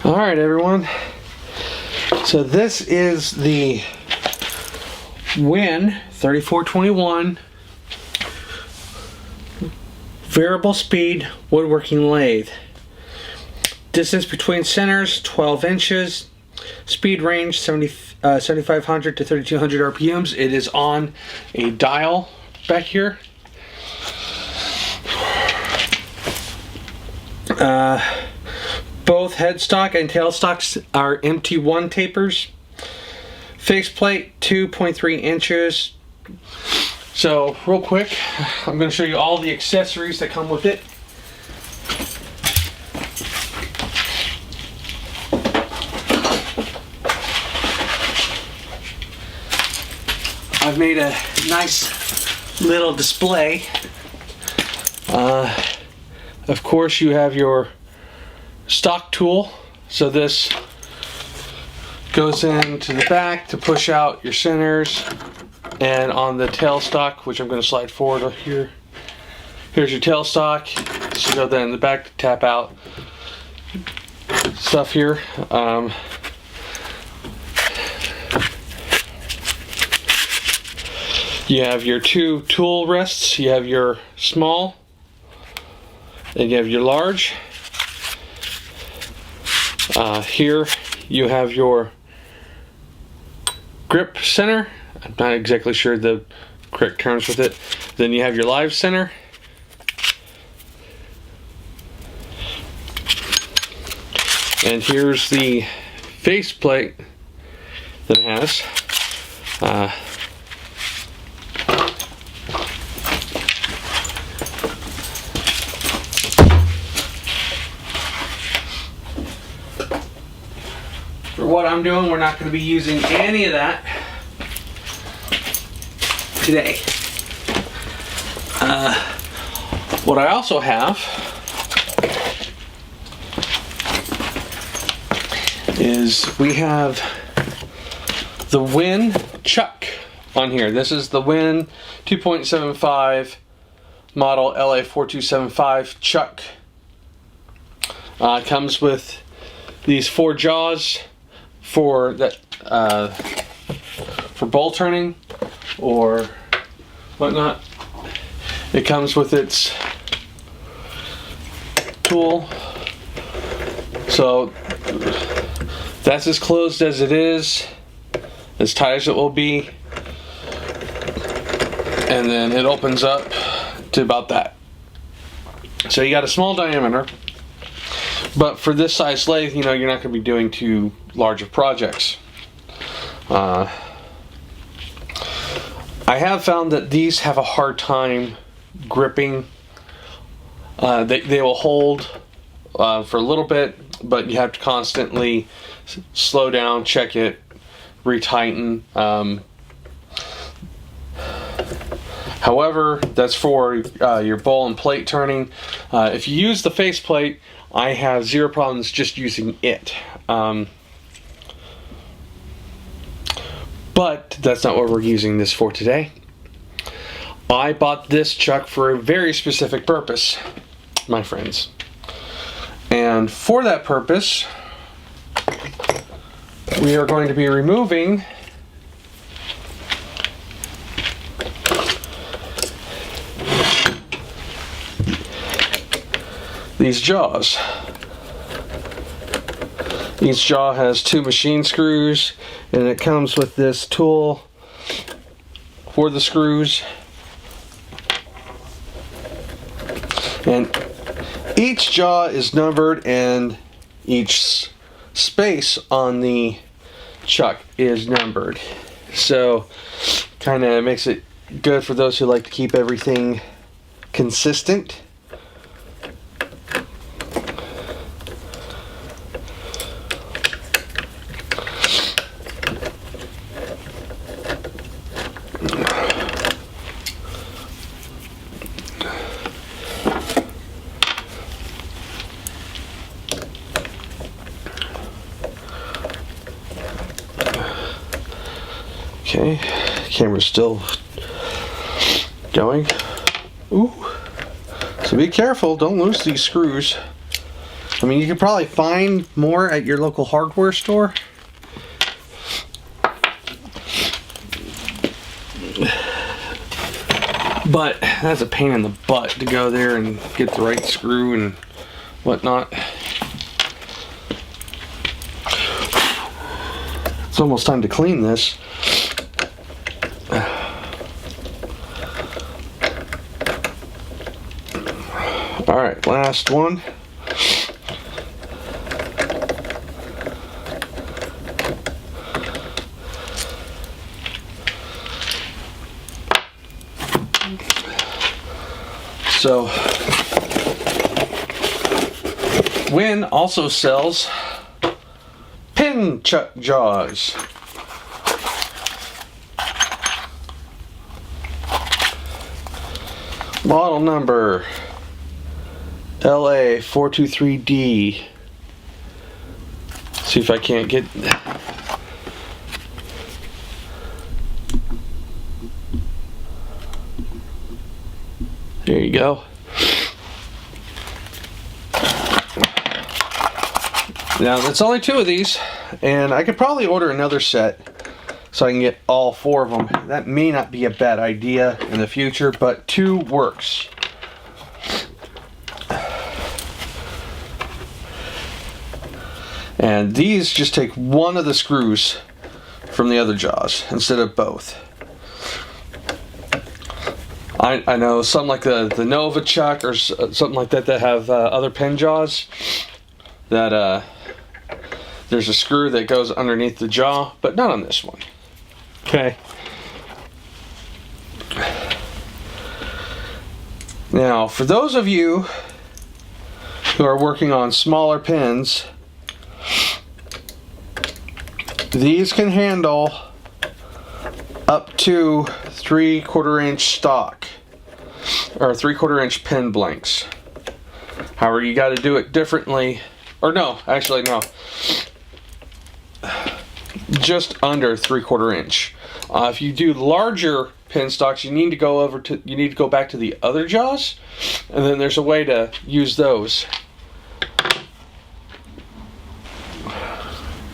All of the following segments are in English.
Alright everyone, so this is the WEN LA423D variable speed woodworking lathe. Distance between centers 12 inches, speed range 7,500 to 3,200 RPMs. It is on a dial back here. Both headstock and tailstocks are MT1 tapers. Faceplate 2.3 inches. So real quick, I'm going to show you all the accessories that come with it. I've made a nice little display. Of course, you have your stock tool. So this goes into the back to push out your centers, and on the tailstock, which I'm going to slide forward here, here's your tailstock. So go then in the back to tap out stuff here. You have your two tool rests. You have your small and you have your large. Here you have your grip center. I'm not exactly sure the correct terms with it. Then you have your live center. And here's the faceplate that it has. For what I'm doing, we're not going to be using any of that today. What I also have is we have the WEN chuck on here. This is the WEN 2.75 model LA4275 chuck. It comes with these 4 jaws for that for bowl turning or whatnot. It comes with its tool, so that's as closed as it is, as tight as it will be, and then it opens up to about that. So you got a small diameter, but for this size lathe, you know, you're not going to be doing too large of projects. I have found that these have a hard time gripping. They will hold for a little bit, but you have to constantly slow down, check it, retighten. However, that's for your bowl and plate turning. If you use the faceplate, I have zero problems just using it. But that's not what we're using this for today. I bought this chuck for a very specific purpose, my friends. And for that purpose, we are going to be removing these jaws. Each jaw has 2 machine screws, and it comes with this tool for the screws. And each jaw is numbered, and each space on the chuck is numbered. So kind of makes it good for those who like to keep everything consistent. Okay, camera's still going. Ooh, so be careful, don't lose these screws. I mean, you could probably find more at your local hardware store. But that's a pain in the butt to go there and get the right screw and whatnot. It's almost time to clean this. Alright, last one. So, WEN also sells pin chuck jaws. Model number LA423D. See if I can't get. There you go. Now that's only 2 of these, and I could probably order another set so I can get all 4 of them. That may not be a bad idea in the future, but 2 works. And these just take one of the screws from the other jaws instead of both. I know some like the Nova Chuck or something like that that have other pin jaws that there's a screw that goes underneath the jaw, but not on this one. Okay. Now, for those of you who are working on smaller pins, these can handle up to 3/4 inch stock or 3/4 inch pin blanks. However, you got to do it differently, or no, actually no, just under 3/4 inch. If you do larger pin stocks, you need to go back to the other jaws, and then there's a way to use those.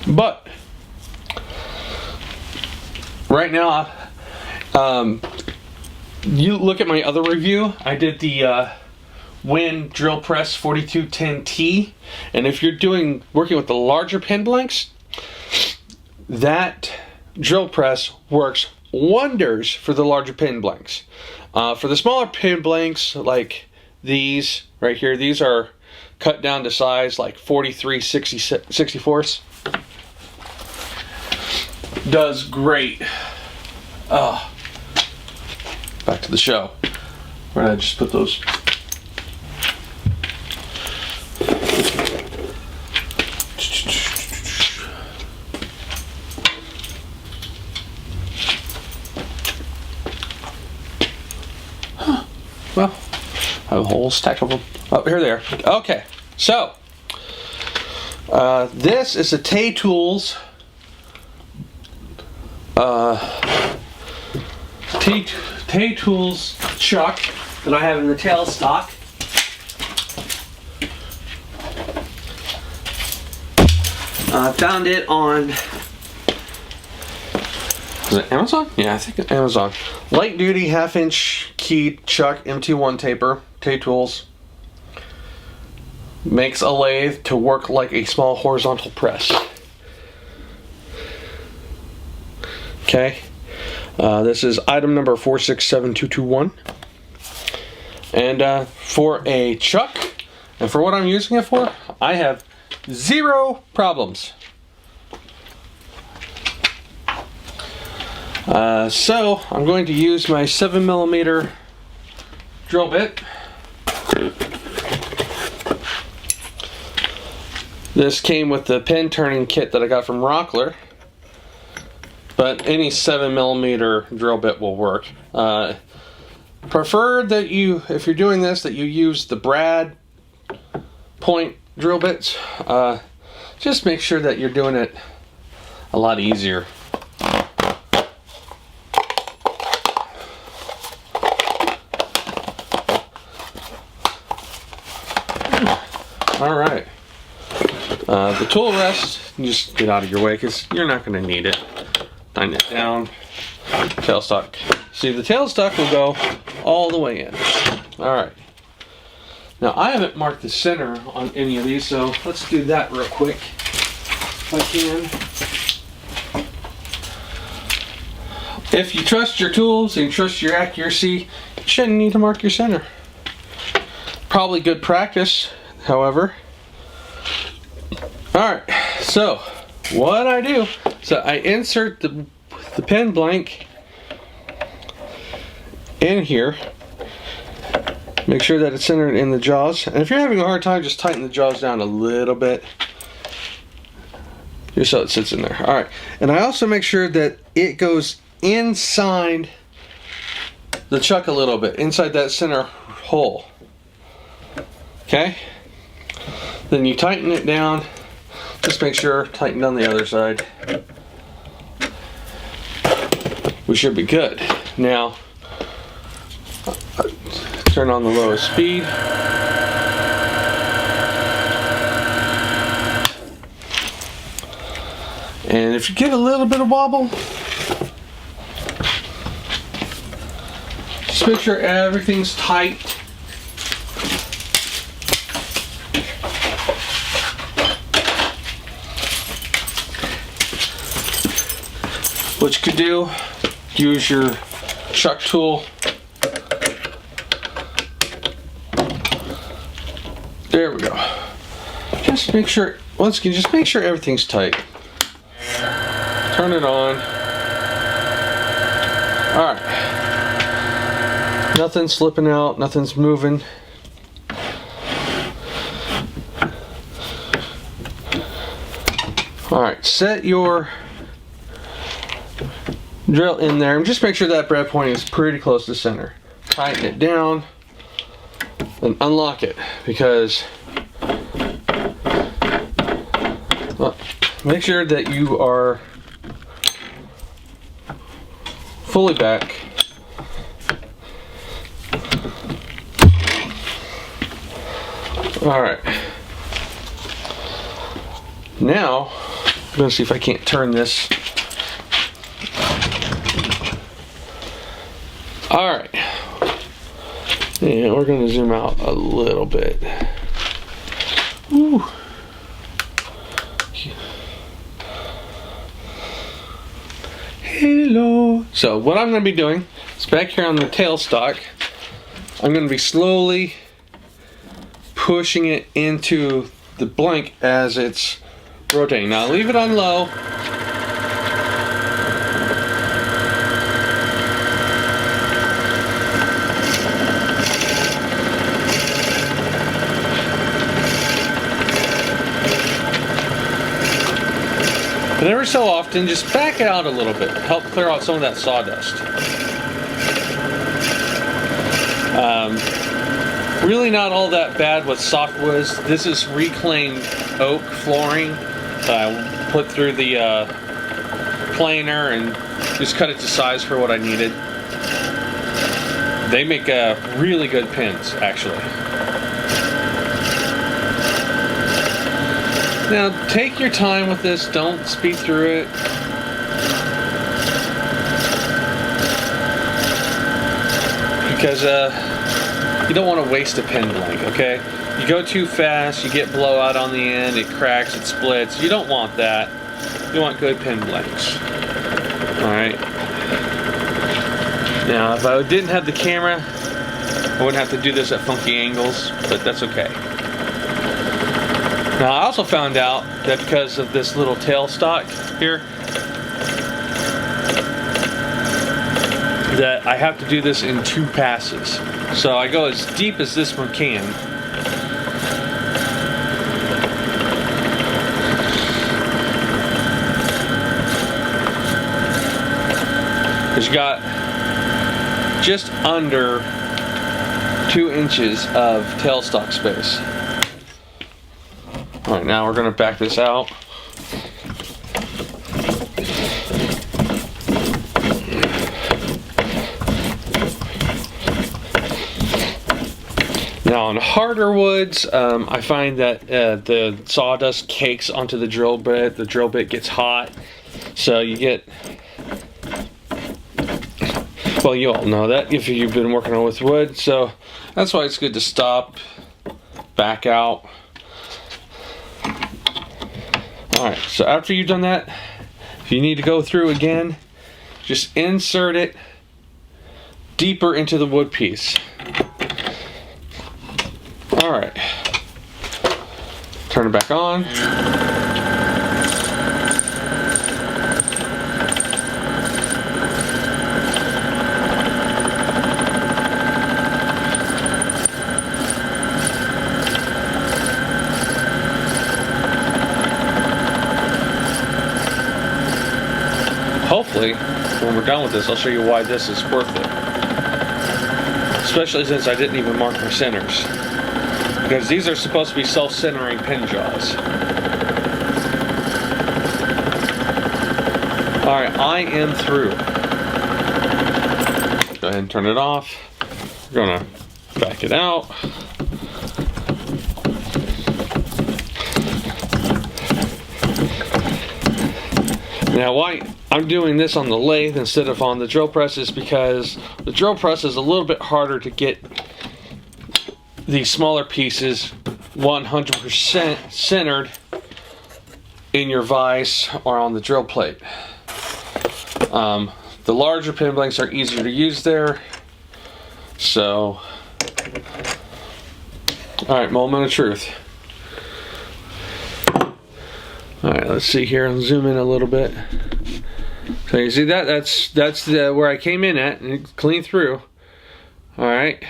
But right now, you look at my other review. I did the WEN Drill Press 4210T, and if you're working with the larger pin blanks, that drill press works wonders for the larger pin blanks. For the smaller pin blanks, like these right here, these are cut down to size like 43/64. Does great. Back to the show. Where did I just put those? Well, I have a whole stack of them. Oh, here they are. Okay, so this is a TAYTOOLS TAYTOOLS chuck that I have in the tail stock. I found it on, is it Amazon? Yeah, I think it's Amazon. Light duty 1/2 inch key chuck MT1 taper, TAYTOOLS. Makes a lathe to work like a small horizontal press. Okay, this is item number 467221. And for a chuck, and for what I'm using it for, I have 0 problems. So I'm going to use my 7mm drill bit. This came with the pin turning kit that I got from Rockler, but any 7mm drill bit will work. Preferred that if you're doing this, that you use the brad point drill bits. Just make sure that you're doing it a lot easier. All right. The tool rest, just get out of your way because you're not going to need it. Tighten it down. Tailstock. See, the tailstock will go all the way in. Alright. Now, I haven't marked the center on any of these, so let's do that real quick if I can. If you trust your tools and trust your accuracy, you shouldn't need to mark your center. Probably good practice, however. Alright, so what I do, so I insert the pen blank in here. Make sure that it's centered in the jaws. And if you're having a hard time, just tighten the jaws down a little bit. Just so it sits in there. Alright, and I also make sure that it goes inside the chuck a little bit, inside that center hole. Okay? Then you tighten it down. Just make sure, tighten down the other side. We should be good. Now, turn on the lowest speed. And if you get a little bit of wobble, just make sure everything's tight. What you could do, use your chuck tool. There we go. Just make sure, once again, just make sure everything's tight. Turn it on. Alright. Nothing's slipping out, nothing's moving. Alright, set your drill in there and just make sure that bread point is pretty close to center. Tighten it down and unlock it, because well, make sure that you are fully back. Alright. Now, I'm going to see if I can't turn this. Alright. And we're going to zoom out a little bit. Ooh. Hello. So what I'm going to be doing is back here on the tailstock, I'm going to be slowly pushing it into the blank as it's rotating. Now leave it on low. And every so often, just back it out a little bit. Help clear out some of that sawdust. Really not all that bad with softwoods. This is reclaimed oak flooring that I put through the planer and just cut it to size for what I needed. They make really good pins, actually. Now, take your time with this. Don't speed through it. Because you don't want to waste a pen blank, okay? You go too fast, you get blowout on the end, it cracks, it splits. You don't want that. You want good pen blanks. Alright. Now, if I didn't have the camera, I wouldn't have to do this at funky angles, but that's okay. Now, I also found out that because of this little tailstock here, that I have to do this in 2 passes. So I go as deep as this one can. Because you got just under 2 inches of tailstock space. Alright, now we're going to back this out. Now on harder woods, I find that the sawdust cakes onto the drill bit gets hot, so you get, well, you all know that if you've been working on with wood, so that's why it's good to stop, back out. Alright, so after you've done that, if you need to go through again, just insert it deeper into the wood piece. Alright, turn it back on. Hopefully, when we're done with this, I'll show you why this is worth it. Especially since I didn't even mark my centers. Because these are supposed to be self-centering pin jaws. Alright, I am through. Go ahead and turn it off. We're gonna back it out. Now why I'm doing this on the lathe instead of on the drill press is because the drill press is a little bit harder to get these smaller pieces 100% centered in your vise or on the drill plate. The larger pin blanks are easier to use there. So, alright, moment of truth. Alright, let's see here. I'll zoom in a little bit. So you see that? That's where I came in at, and clean through. Alright.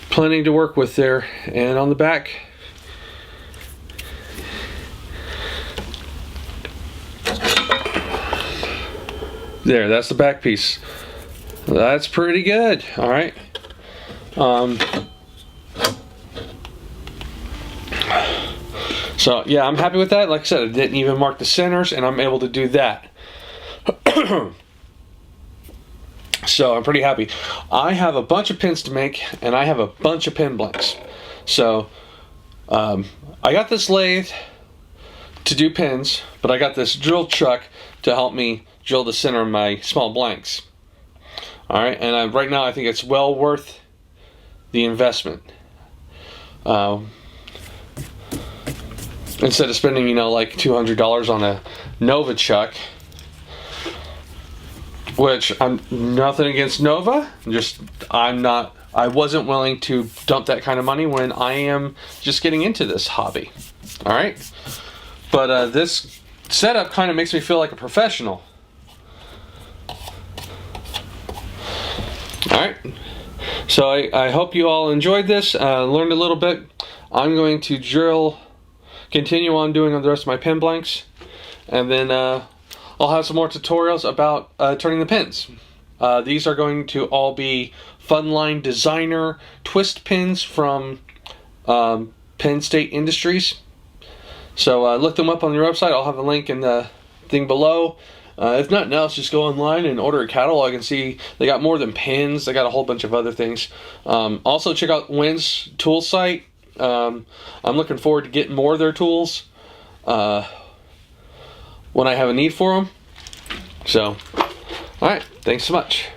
Plenty to work with there. And on the back, there, that's the back piece. That's pretty good. Alright. So yeah, I'm happy with that. Like I said, I didn't even mark the centers, and I'm able to do that. So I'm pretty happy. I have a bunch of pins to make, and I have a bunch of pin blanks. So I got this lathe to do pins, but I got this drill chuck to help me drill the center of my small blanks. Alright, and right now I think it's well worth the investment. Instead of spending, you know, like $200 on a Nova chuck, which I'm nothing against Nova, just I wasn't willing to dump that kind of money when I am just getting into this hobby. Alright, but this setup kind of makes me feel like a professional. Alright, so I hope you all enjoyed this, learned a little bit. I'm going to continue on doing the rest of my pin blanks, and then I'll have some more tutorials about turning the pins. These are going to all be Funline Designer twist pins from Penn State Industries. So look them up on your website. I'll have a link in the thing below. If nothing else, just go online and order a catalog and see they got more than pins. They got a whole bunch of other things. Also check out Wen's tool site. I'm looking forward to getting more of their tools when I have a need for them. So, alright, thanks so much.